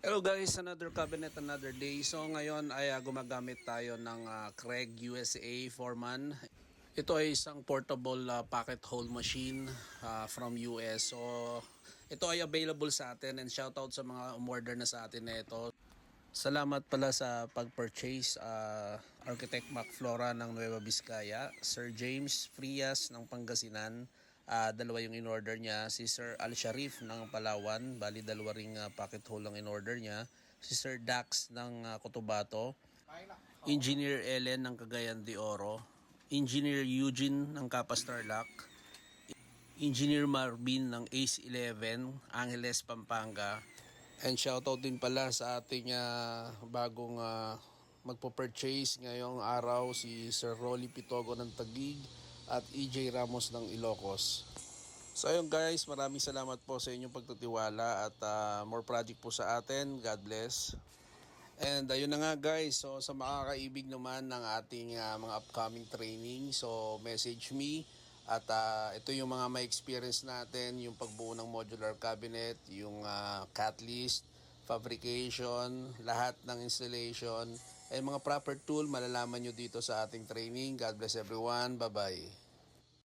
Hello guys, another cabinet, another day. So ngayon ay gumagamit tayo ng Craig USA Foreman. Ito ay isang portable pocket hole machine from US. So ito ay available sa atin, and shoutout sa mga umorder na sa atin na ito. Salamat pala sa pag-purchase, Architect Mac Flora ng Nueva Vizcaya, Sir James Frias ng Pangasinan. Dalawa yung in-order niya. Si Sir Al Sharif ng Palawan, bali dalawa ring pocket hole ang in-order niya. Si Sir Dax ng Cotabato, Engineer Ellen ng Cagayan de Oro, Engineer Eugene ng Capas Tarlac, Engineer Marvin ng Ace 11, Angeles, Pampanga. And shoutout din pala sa ating bagong magpo-purchase ngayong araw, si Sir Rolly Pitogo ng Taguig at EJ Ramos ng Ilocos. So ayun guys, maraming salamat po sa inyong pagtitiwala at more project po sa atin. God bless. And ayun na nga guys, so sa makakaibig naman ng ating mga upcoming training, so message me. At ito yung mga may experience natin, yung pagbuo ng modular cabinet, yung cat list, fabrication, lahat ng installation, ay mga proper tool malalaman nyo dito sa ating training. God bless everyone. Bye-bye.